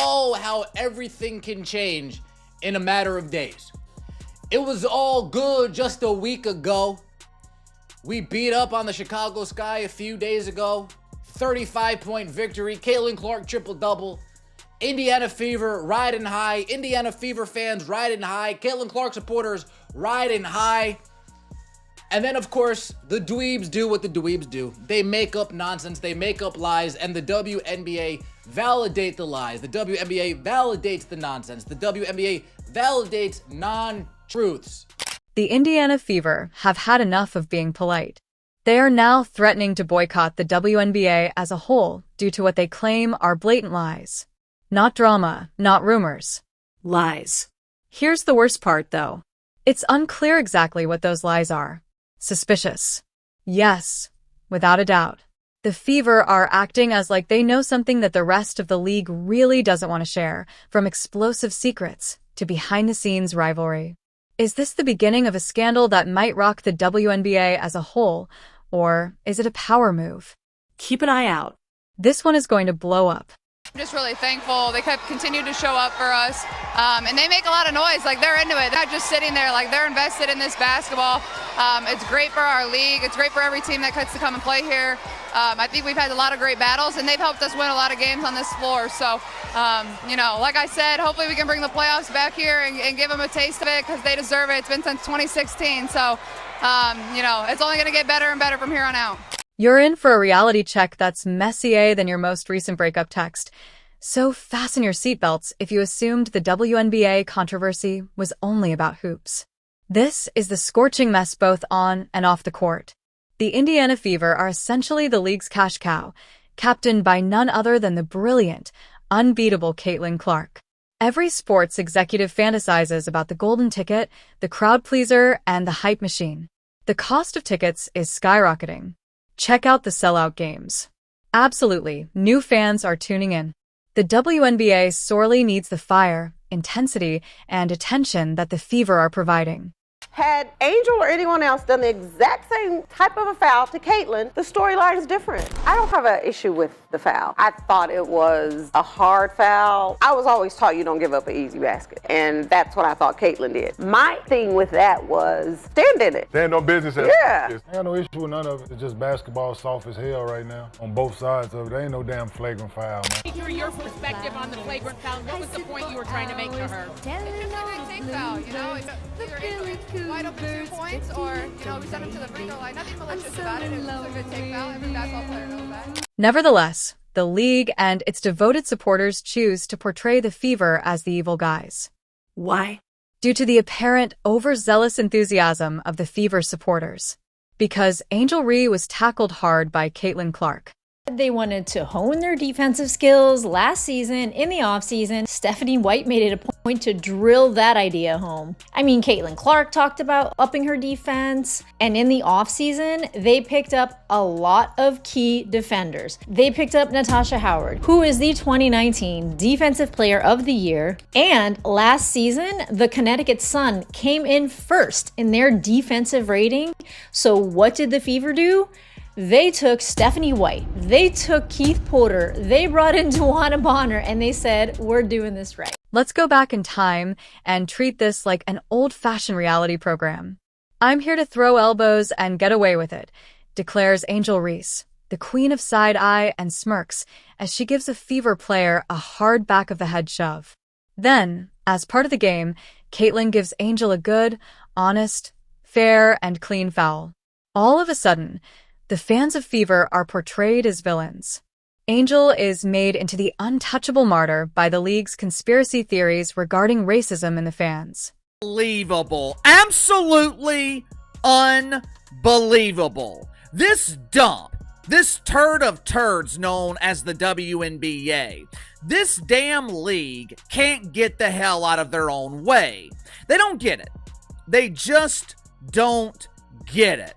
Oh, how everything can change in a matter of days. It was all good just a week ago. We beat up on the Chicago Sky a few days ago. 35-point victory. Caitlin Clark triple-double. Indiana Fever riding high. Indiana Fever fans riding high. Caitlin Clark supporters riding high. And then, of course, the dweebs do what the dweebs do. They make up nonsense. They make up lies. And the WNBA validate the lies. The WNBA validates the nonsense. The WNBA validates non-truths. The Indiana Fever have had enough of being polite. They are now threatening to boycott the WNBA as a whole due to what they claim are blatant lies. Not drama, not rumors. Lies. Here's the worst part, though. It's unclear exactly what those lies are. Suspicious. Yes, without a doubt. The Fever are acting as like they know something that the rest of the league really doesn't want to share, from explosive secrets to behind-the-scenes rivalry. Is this the beginning of a scandal that might rock the WNBA as a whole, or is it a power move? Keep an eye out. This one is going to blow up. I'm just really thankful. They continued to show up for us, and they make a lot of noise. Like, they're into it. They're not just sitting there. Like, they're invested in this basketball. It's great for our league. It's great for every team that gets to come and play here. I think we've had a lot of great battles, and they've helped us win a lot of games on this floor. So, like I said, hopefully we can bring the playoffs back here and give them a taste of it, because they deserve it. It's been since 2016. So, it's only going to get better and better from here on out. You're in for a reality check that's messier than your most recent breakup text. So fasten your seatbelts if you assumed the WNBA controversy was only about hoops. This is the scorching mess both on and off the court. The Indiana Fever are essentially the league's cash cow, captained by none other than the brilliant, unbeatable Caitlin Clark. Every sports executive fantasizes about the golden ticket, the crowd pleaser, and the hype machine. The cost of tickets is skyrocketing. Check out the sellout games. Absolutely, new fans are tuning in. The WNBA sorely needs the fire, intensity, and attention that the Fever are providing. Had Angel or anyone else done the exact same type of a foul to Caitlin, the storyline is different. I don't have an issue with the foul. I thought it was a hard foul. I was always taught you don't give up an easy basket, and that's what I thought Caitlin did. My thing with that was stand in it. Stand on business. Yeah. I got no issue with none of it. It's just basketball soft as hell right now on both sides of it. There ain't no damn flagrant foul, man. Hear your perspective on the flagrant foul. What was the point you were trying to make to her? It's just a good take foul, It's either wide open 2 points, or, we send them to the free throw line. Nothing malicious about it. It's just a good take foul. Every basketball player knows that. Nevertheless, the league and its devoted supporters choose to portray the Fever as the evil guys. Why? Due to the apparent overzealous enthusiasm of the Fever supporters. Because Angel Reese was tackled hard by Caitlin Clark. They wanted to hone their defensive skills. Last season, in the offseason, Stephanie White made it a point to drill that idea home. I mean, Caitlin Clark talked about upping her defense, and in the offseason, they picked up a lot of key defenders. They picked up Natasha Howard, who is the 2019 Defensive Player of the Year, and last season, the Connecticut Sun came in first in their defensive rating. So what did the Fever do? They took Stephanie White, they took Keith Porter, they brought in Tawana Bonner, and they said, we're doing this right. Let's go back in time and treat this like an old-fashioned reality program. I'm here to throw elbows and get away with it, declares Angel Reese, the queen of side-eye and smirks, as she gives a Fever player a hard back-of-the-head shove. Then, as part of the game, Caitlin gives Angel a good, honest, fair, and clean foul. All of a sudden, the fans of Fever are portrayed as villains. Angel is made into the untouchable martyr by the league's conspiracy theories regarding racism in the fans. Unbelievable. Absolutely unbelievable. This dump, this turd of turds known as the WNBA, this damn league can't get the hell out of their own way. They don't get it. They just don't get it.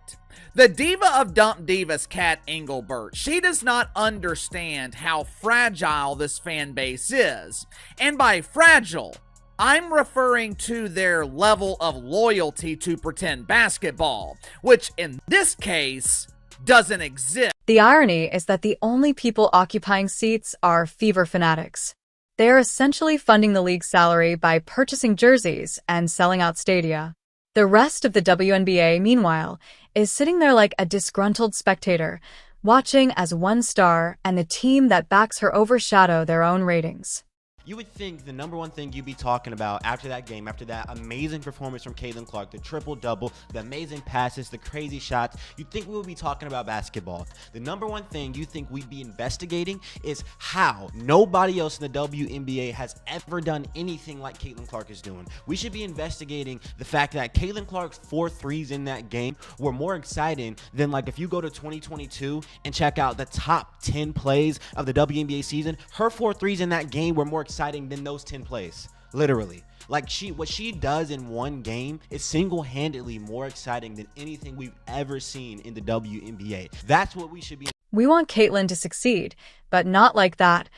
The diva of Dump Divas, Kat Engelbert, she does not understand how fragile this fan base is. And by fragile, I'm referring to their level of loyalty to pretend basketball, which in this case doesn't exist. The irony is that the only people occupying seats are Fever fanatics. They are essentially funding the league's salary by purchasing jerseys and selling out stadia. The rest of the WNBA, meanwhile, is sitting there like a disgruntled spectator, watching as one star and the team that backs her overshadow their own ratings. You would think the number one thing you'd be talking about after that game, after that amazing performance from Caitlin Clark, the triple-double, the amazing passes, the crazy shots, you'd think we would be talking about basketball. The number one thing you think we'd be investigating is how nobody else in the WNBA has ever done anything like Caitlin Clark is doing. We should be investigating the fact that Caitlin Clark's 4 threes in that game were more exciting than, like, if you go to 2022 and check out the top 10 plays of the WNBA season, her 4 threes in that game were more exciting than those 10 plays, literally. Like, what she does in one game is single-handedly more exciting than anything we've ever seen in the WNBA. That's what we should be. We want Caitlin to succeed, but not like that.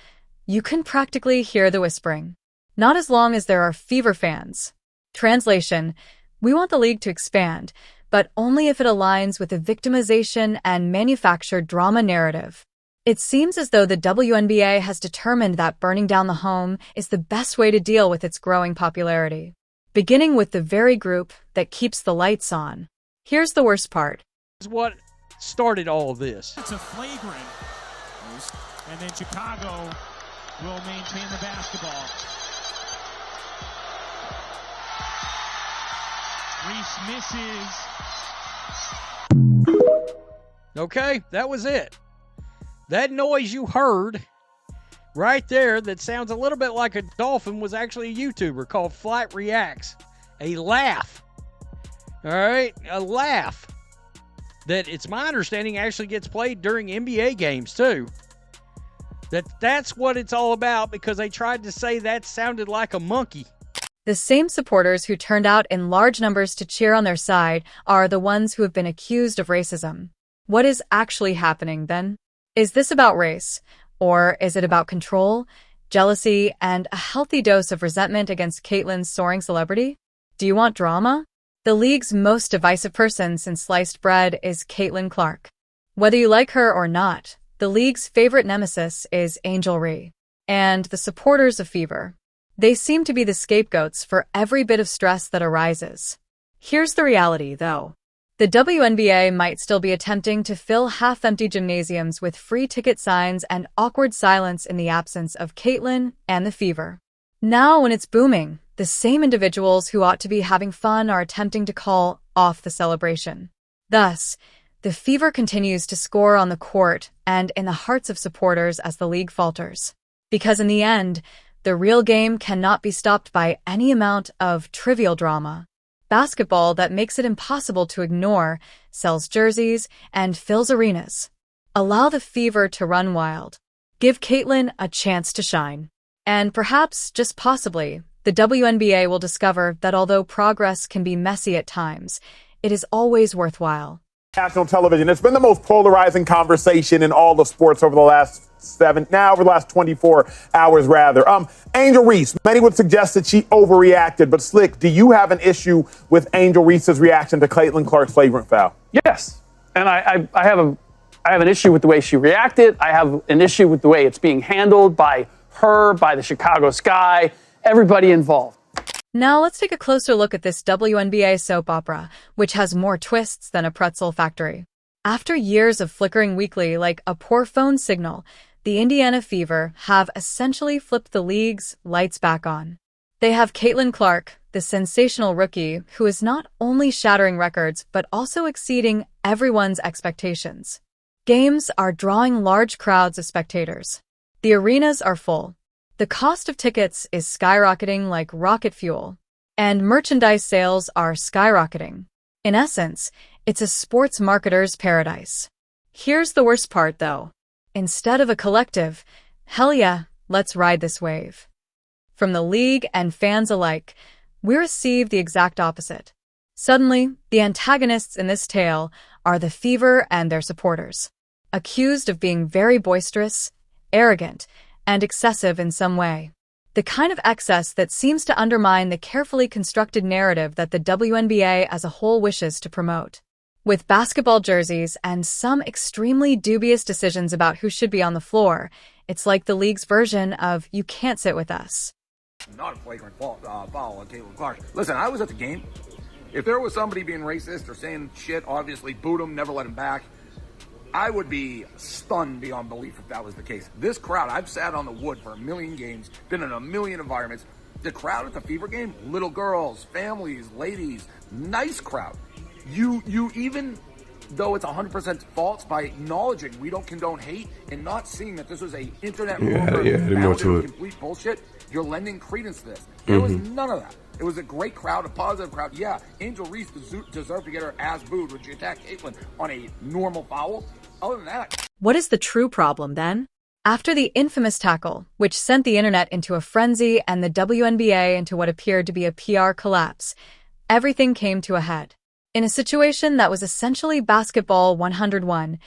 You can practically hear the whispering. Not as long as there are Fever fans. Translation: we want the league to expand, but only if it aligns with the victimization and manufactured drama narrative. It seems as though the WNBA has determined that burning down the home is the best way to deal with its growing popularity, beginning with the very group that keeps the lights on. Here's the worst part. This is what started all of this. It's a flagrant. And then Chicago will maintain the basketball. Reese misses. Okay, that was it. That noise you heard right there that sounds a little bit like a dolphin was actually a YouTuber called Flight Reacts. A laugh. All right, a laugh. That, it's my understanding, actually gets played during NBA games too. That's what it's all about, because they tried to say that sounded like a monkey. The same supporters who turned out in large numbers to cheer on their side are the ones who have been accused of racism. What is actually happening then? Is this about race, or is it about control, jealousy, and a healthy dose of resentment against Caitlin's soaring celebrity? Do you want drama? The league's most divisive person since sliced bread is Caitlin Clark. Whether you like her or not, the league's favorite nemesis is Angel Reese and the supporters of Fever. They seem to be the scapegoats for every bit of stress that arises. Here's the reality, though. The WNBA might still be attempting to fill half-empty gymnasiums with free ticket signs and awkward silence in the absence of Caitlin and the Fever. Now, when it's booming, the same individuals who ought to be having fun are attempting to call off the celebration. Thus, the Fever continues to score on the court and in the hearts of supporters as the league falters. Because in the end, the real game cannot be stopped by any amount of trivial drama. Basketball that makes it impossible to ignore, sells jerseys, and fills arenas. Allow the Fever to run wild. Give Caitlin a chance to shine. And perhaps, just possibly, the WNBA will discover that although progress can be messy at times, it is always worthwhile. National television. It's been the most polarizing conversation in all of sports over the last 24 hours, rather. Angel Reese, many would suggest that she overreacted, but Slick, do you have an issue with Angel Reese's reaction to Caitlin Clark's flagrant foul? Yes, and I have an issue with the way she reacted. I have an issue with the way it's being handled by her, by the Chicago Sky, everybody involved. Now let's take a closer look at this WNBA soap opera, which has more twists than a pretzel factory. After years of flickering weekly like a poor phone signal, the Indiana Fever have essentially flipped the league's lights back on. They have Caitlin Clark, the sensational rookie who is not only shattering records but also exceeding everyone's expectations. Games are drawing large crowds of spectators. The arenas are full. The cost of tickets is skyrocketing like rocket fuel, and merchandise sales are skyrocketing. In essence, it's a sports marketer's paradise. Here's the worst part, though. Instead of a collective, hell yeah, let's ride this wave. From the league and fans alike, we receive the exact opposite. Suddenly, the antagonists in this tale are the Fever and their supporters, accused of being very boisterous, arrogant, and excessive in some way. The kind of excess that seems to undermine the carefully constructed narrative that the WNBA as a whole wishes to promote. With basketball jerseys and some extremely dubious decisions about who should be on the floor, It's like the league's version of "you can't sit with us." Not a flagrant foul on Caitlin Clark. Listen, I was at the game. If there was somebody being racist or saying shit, obviously boot him, never let him back. I would be stunned beyond belief if that was the case. This crowd, I've sat on the wood for a million games, been in a million environments. The crowd at the Fever game, little girls, families, ladies, nice crowd. You even though it's 100% false, by acknowledging we don't condone hate and not seeing that this was a internet rumor founded complete bullshit, you're lending credence to this. There was none of that. It was a great crowd, a positive crowd. Yeah, Angel Reese deserved to get her ass booed when she attacked Caitlin on a normal foul. Other than that. What is the true problem then? After the infamous tackle, which sent the internet into a frenzy and the WNBA into what appeared to be a PR collapse, everything came to a head. In a situation that was essentially basketball 101,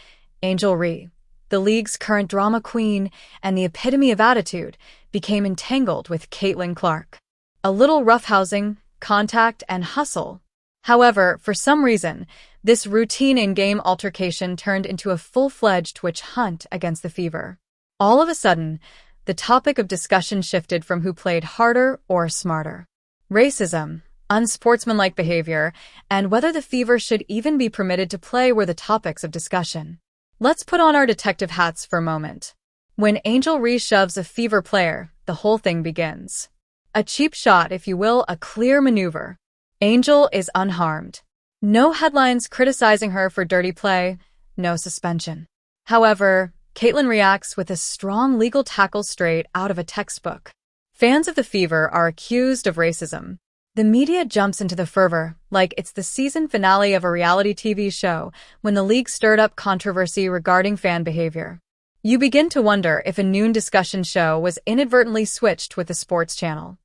Angel Reese, the league's current drama queen and the epitome of attitude, became entangled with Caitlin Clark. A little roughhousing, contact, and hustle. However, for some reason, this routine in-game altercation turned into a full-fledged witch hunt against the Fever. All of a sudden, the topic of discussion shifted from who played harder or smarter. Racism, unsportsmanlike behavior, and whether the Fever should even be permitted to play were the topics of discussion. Let's put on our detective hats for a moment. When Angel Reese shoves a Fever player, the whole thing begins. A cheap shot, if you will, a clear maneuver. Angel is unharmed. No headlines criticizing her for dirty play, no suspension. However, Caitlin reacts with a strong legal tackle straight out of a textbook. Fans of the Fever are accused of racism. The media jumps into the fervor like it's the season finale of a reality TV show when the league stirred up controversy regarding fan behavior. You begin to wonder if a noon discussion show was inadvertently switched with the sports channel.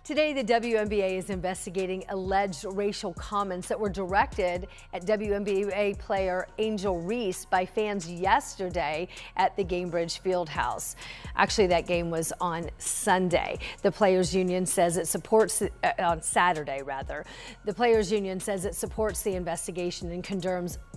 Today, the WNBA is investigating alleged racial comments that were directed at WNBA player Angel Reese by fans yesterday at the Gainbridge Fieldhouse. Actually, that game was on Sunday. The Players Union says it supports, on Saturday rather. The Players Union says it supports the investigation and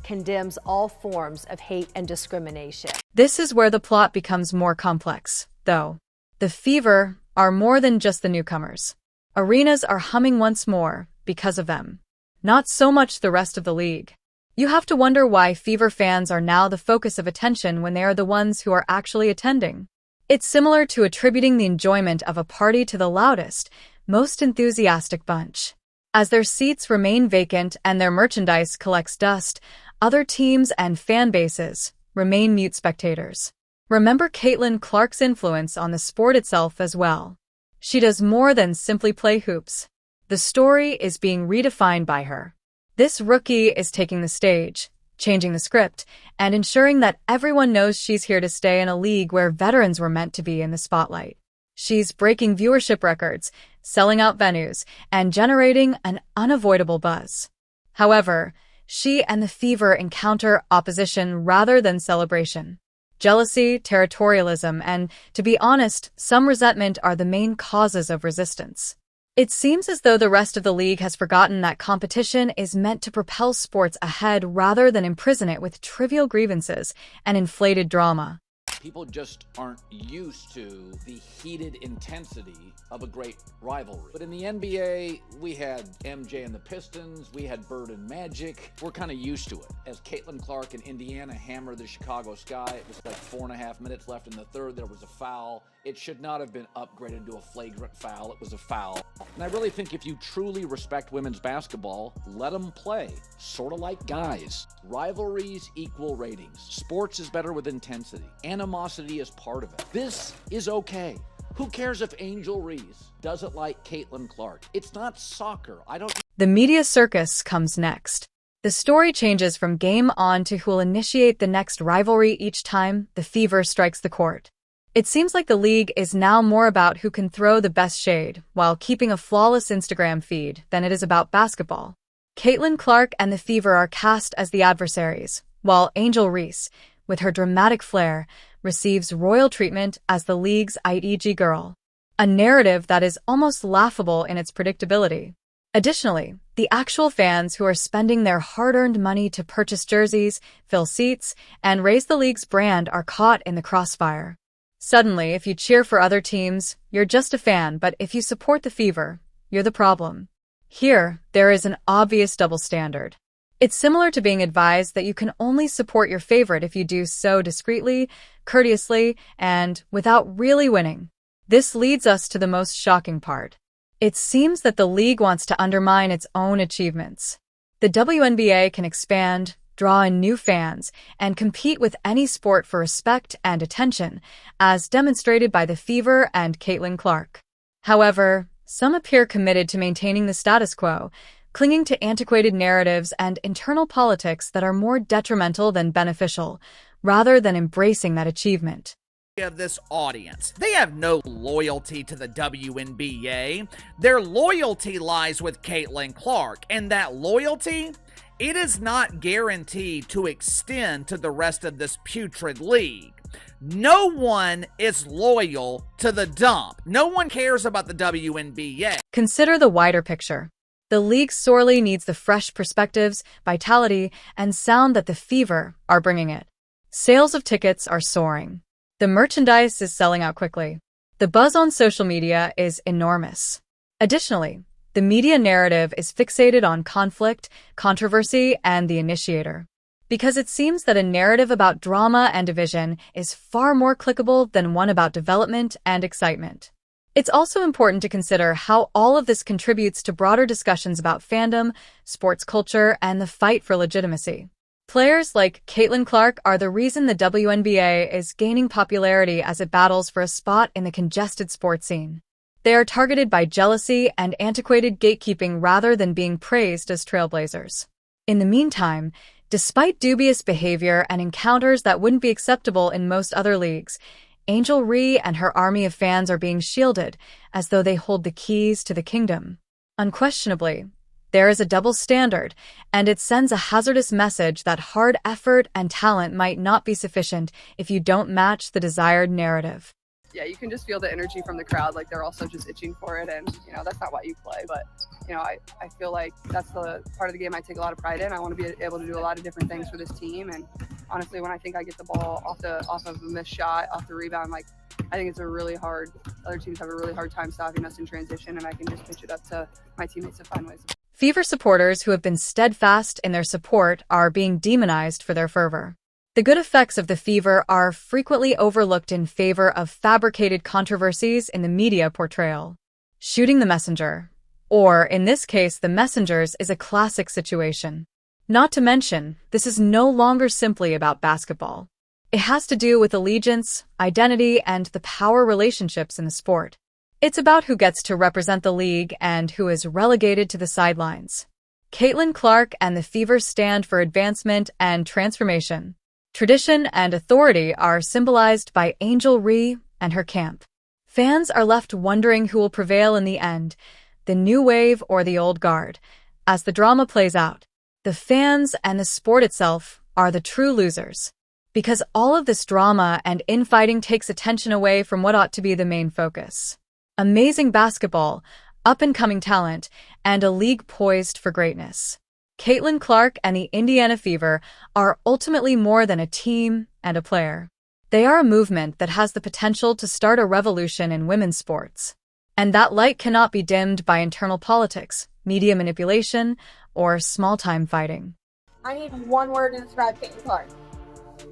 condemns all forms of hate and discrimination. This is where the plot becomes more complex, though. The Fever are more than just the newcomers. Arenas are humming once more because of them. Not so much the rest of the league. You have to wonder why Fever fans are now the focus of attention when they are the ones who are actually attending. It's similar to attributing the enjoyment of a party to the loudest, most enthusiastic bunch. As their seats remain vacant and their merchandise collects dust, other teams and fan bases remain mute spectators. Remember Caitlin Clark's influence on the sport itself as well. She does more than simply play hoops. The story is being redefined by her. This rookie is taking the stage, changing the script, and ensuring that everyone knows she's here to stay in a league where veterans were meant to be in the spotlight. She's breaking viewership records, selling out venues, and generating an unavoidable buzz. However, she and the Fever encounter opposition rather than celebration. Jealousy, territorialism, and, to be honest, some resentment are the main causes of resistance. It seems as though the rest of the league has forgotten that competition is meant to propel sports ahead rather than imprison it with trivial grievances and inflated drama. People just aren't used to the heated intensity of a great rivalry. But in the NBA, we had MJ and the Pistons, we had Bird and Magic. We're kind of used to it. As Caitlin Clark and Indiana hammered the Chicago Sky, it was like 4.5 minutes left in the third, there was a foul. It should not have been upgraded to a flagrant foul. It was a foul. And I really think if you truly respect women's basketball, let them play. Sort of like guys. Rivalries equal ratings. Sports is better with intensity. Animosity is part of it. This is okay. Who cares if Angel Reese does it like Caitlin Clark? It's not soccer. The media circus comes next. The story changes from game on to who'll initiate the next rivalry each time the Fever strikes the court. It seems like the league is now more about who can throw the best shade while keeping a flawless Instagram feed than it is about basketball. Caitlin Clark and the Fever are cast as the adversaries, while Angel Reese, with her dramatic flair, receives royal treatment as the league's IEG girl. A narrative that is almost laughable in its predictability. Additionally, the actual fans who are spending their hard-earned money to purchase jerseys, fill seats, and raise the league's brand are caught in the crossfire. Suddenly, if you cheer for other teams, you're just a fan, but if you support the Fever, you're the problem. Here, there is an obvious double standard. It's similar to being advised that you can only support your favorite if you do so discreetly, courteously, and without really winning. This leads us to the most shocking part. It seems that the league wants to undermine its own achievements. The WNBA can expand, draw in new fans, and compete with any sport for respect and attention, as demonstrated by the Fever and Caitlin Clark. However, some appear committed to maintaining the status quo, clinging to antiquated narratives and internal politics that are more detrimental than beneficial, rather than embracing that achievement. Of this audience, they have no loyalty to the WNBA. Their loyalty lies with Caitlin Clark, and that loyalty, it is not guaranteed to extend to the rest of this putrid league. No one is loyal to the dump. No one cares about the WNBA. Consider the wider picture. The league sorely needs the fresh perspectives, vitality, and sound that the Fever are bringing it. Sales of tickets are soaring. The merchandise is selling out quickly. The buzz on social media is enormous. Additionally, the media narrative is fixated on conflict, controversy, and the initiator. Because it seems that a narrative about drama and division is far more clickable than one about development and excitement. It's also important to consider how all of this contributes to broader discussions about fandom, sports culture, and the fight for legitimacy. Players like Caitlin Clark are the reason the WNBA is gaining popularity as it battles for a spot in the congested sports scene. They are targeted by jealousy and antiquated gatekeeping rather than being praised as trailblazers. In the meantime, despite dubious behavior and encounters that wouldn't be acceptable in most other leagues, Angel Ree and her army of fans are being shielded as though they hold the keys to the kingdom. Unquestionably, there is a double standard, and it sends a hazardous message that hard effort and talent might not be sufficient if you don't match the desired narrative. Yeah, you can just feel the energy from the crowd, like they're also just itching for it, and that's not why you play. But I feel like that's the part of the game I take a lot of pride in. I want to be able to do a lot of different things for this team, and honestly, when I think I get the ball off of a missed shot, off the rebound, I think it's other teams have a really hard time stopping us in transition, and I can just pitch it up to my teammates to find ways. Fever supporters who have been steadfast in their support are being demonized for their fervor. The good effects of the Fever are frequently overlooked in favor of fabricated controversies in the media portrayal. Shooting the messenger, or in this case, the messengers, is a classic situation. Not to mention, this is no longer simply about basketball. It has to do with allegiance, identity, and the power relationships in the sport. It's about who gets to represent the league and who is relegated to the sidelines. Caitlin Clark and the Fever stand for advancement and transformation. Tradition and authority are symbolized by Angel Ree and her camp. Fans are left wondering who will prevail in the end, the new wave or the old guard. As the drama plays out, the fans and the sport itself are the true losers. Because all of this drama and infighting takes attention away from what ought to be the main focus. Amazing basketball, up-and-coming talent, and a league poised for greatness. Caitlin Clark and the Indiana Fever are ultimately more than a team and a player. They are a movement that has the potential to start a revolution in women's sports. And that light cannot be dimmed by internal politics, media manipulation, or small-time fighting. I need one word to describe Caitlin Clark.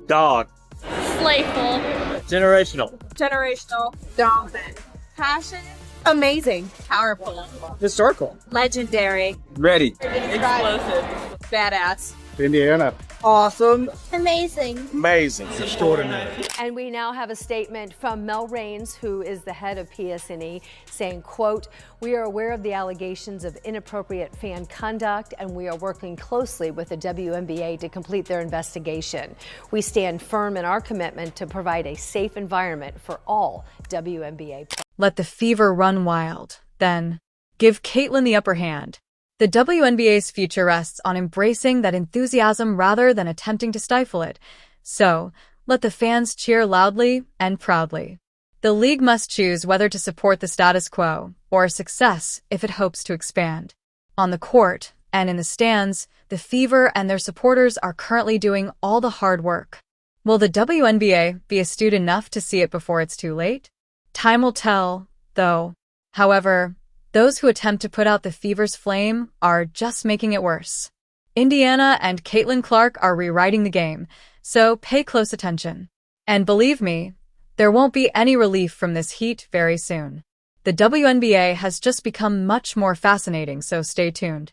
Dog. Playful. Generational. Generational. Dominant. Passionate. Amazing. Powerful. Historical. Legendary. Ready. Explosive. Badass. Indiana. Awesome. Amazing. Amazing. Extraordinary. And we now have a statement from Mel Raines, who is the head of PSNE, saying, quote, "We are aware of the allegations of inappropriate fan conduct, and we are working closely with the WNBA to complete their investigation. We stand firm in our commitment to provide a safe environment for all WNBA players." Let the Fever run wild. Then, give Caitlin the upper hand. The WNBA's future rests on embracing that enthusiasm rather than attempting to stifle it. So, let the fans cheer loudly and proudly. The league must choose whether to support the status quo or success if it hopes to expand. On the court and in the stands, the Fever and their supporters are currently doing all the hard work. Will the WNBA be astute enough to see it before it's too late? Time will tell, though. However, those who attempt to put out the fever's flame are just making it worse. Indiana and Caitlin Clark are rewriting the game, so pay close attention. And believe me, there won't be any relief from this heat very soon. The WNBA has just become much more fascinating, so stay tuned.